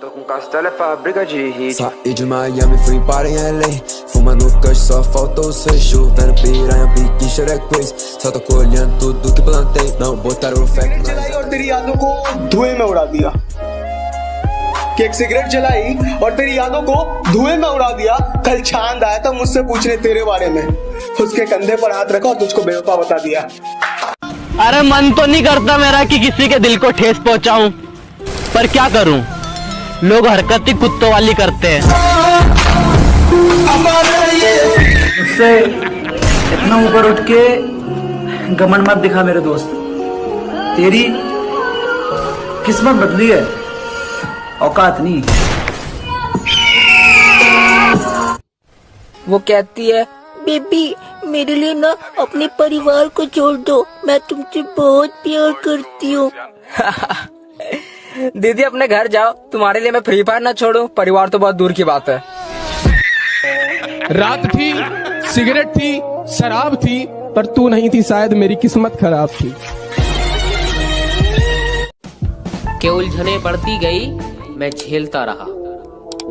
Tô com castelo, é fábrica de hit. Saí de Miami, fui para em LA. Fumando kush, só faltou ser. Chovendo piranha, pique xerequês. Só tô colhendo tudo que plantei. Não botaram o fake. जलाई और तेरी यादों को धुएं में उड़ा दिया। कि एक सिगरेट जलाई और तेरी यादों को धुएं में उड़ा दिया। कल चांद आया था मुझसे पूछने तेरे बारे में, उसके कंधे पर हाथ रखा और तुझको बेवफा बता दिया। अरे मन तो नहीं करता मेरा कि किसी के दिल को ठेस पहुंचाऊं, पर क्या करूं, लोग हरकत ही कुत्तों वाली करते हैं। मुझसे इतना ऊपर उठ के घमंड मत दिखा मेरे दोस्त, तेरी किस्मत बदली है, औकात नहीं। वो कहती है, बेबी मेरे लिए ना अपने परिवार को छोड़ दो, मैं तुमसे बहुत प्यार करती हूँ। दीदी अपने घर जाओ, तुम्हारे लिए मैं फ्री फायर ना छोड़ूं, परिवार तो बहुत दूर की बात है। रात थी, सिगरेट थी, शराब थी, पर तू नहीं थी, शायद मेरी किस्मत खराब थी। के उलझने बढ़ती गई, मैं झेलता रहा,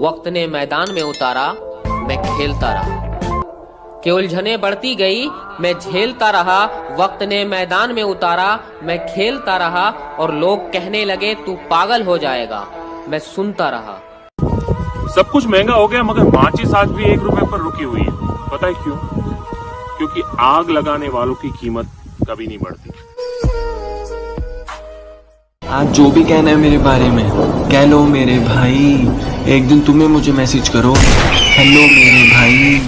वक्त ने मैदान में उतारा, मैं खेलता रहा। के उलझने बढ़ती गई, मैं झेलता रहा, वक्त ने मैदान में उतारा, मैं खेलता रहा, और लोग कहने लगे तू पागल हो जाएगा, मैं सुनता रहा। सब कुछ महंगा हो गया, मगर माचिस आज भी 1 रुपए पर रुकी हुई है। पता है क्यों? क्योंकि आग लगाने वालों की कीमत कभी नहीं बढ़ती। आज जो भी कहना है मेरे बारे में कह लो मेरे भाई, एक दिन तुम्हें मुझे मैसेज करो, हेलो मेरे भाई।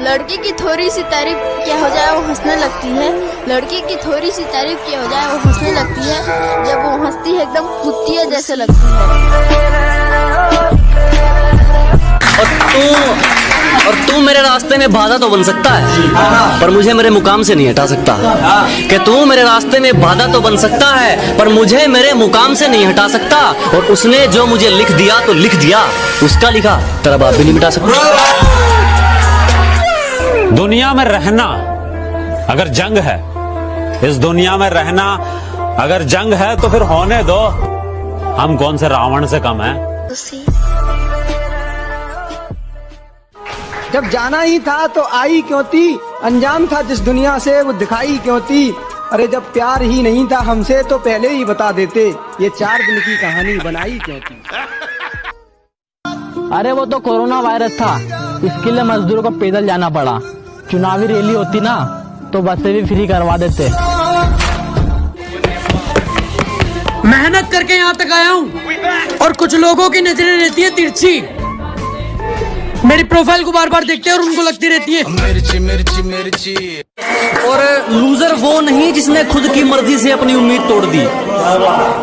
लड़की की थोड़ी सी तारीफ क्या हो जाए वो हंसने लगती है, लड़की की थोड़ी सी तारीफ क्या हो जाए वो हंसने लगती है, जब वो हंसती है एकदम कुत्तिया जैसे लगती है। और तू मेरे रास्ते में बाधा तो बन सकता है, पर मुझे मेरे मुकाम से नहीं हटा सकता। कि तू मेरे रास्ते में बाधा तो बन सकता है, पर मुझे मेरे मुकाम से नहीं हटा सकता। और उसने जो मुझे लिख दिया तो लिख दिया, उसका लिखा तेरा बाप भी नहीं मिटा सकता। दुनिया में रहना अगर जंग है, इस दुनिया में रहना अगर जंग है, तो फिर होने दो, हम कौन से रावण से कम हैं। जब जाना ही था तो आई क्यों थी, अनजान था जिस दुनिया से वो दिखाई क्यों थी। अरे जब प्यार ही नहीं था हमसे तो पहले ही बता देते, ये 4 दिन की कहानी बनाई क्यों थी। अरे वो तो कोरोना वायरस था, इसके लिए मजदूरों को पैदल जाना पड़ा। चुनावी रैली होती ना तो बसें भी फ्री करवा देते। मेहनत करके यहाँ तक आया हूँ और कुछ लोगों की नजरें रहती है तिरछी, मेरी प्रोफाइल को बार बार देखते हैं और उनको लगती रहती है मिर्ची मिर्ची मिर्ची। और लूजर वो नहीं जिसने खुद की मर्जी से अपनी उम्मीद तोड़ दी,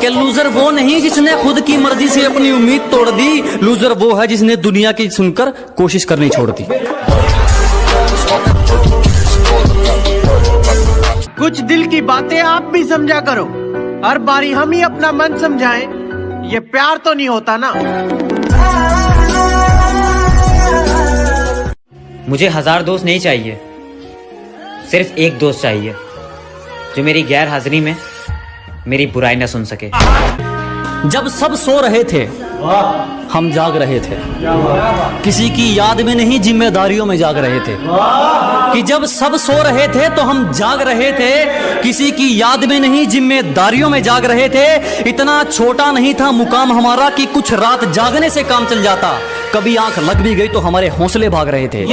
कि लूजर वो नहीं जिसने खुद की मर्जी से अपनी उम्मीद तोड़ दी, लूजर वो है जिसने दुनिया की सुनकर कोशिश करनी छोड़ दी। कुछ दिल की बातें आप भी समझा करो, हर बारी हम ही अपना मन समझाएं, ये प्यार तो नहीं होता ना। मुझे 1000 दोस्त नहीं चाहिए, सिर्फ एक दोस्त चाहिए जो मेरी गैर हाजिरी में मेरी बुराई न सुन सके। जब सब सो रहे थे हम जाग रहे थे, किसी की याद में नहीं जिम्मेदारियों में जाग रहे थे। कि जब सब सो रहे थे तो हम जाग रहे थे, किसी की याद में नहीं जिम्मेदारियों में जाग रहे थे। इतना छोटा नहीं था मुकाम हमारा कि कुछ रात जागने से काम चल जाता, कभी आंख लग भी गई तो हमारे हौसले भाग रहे थे।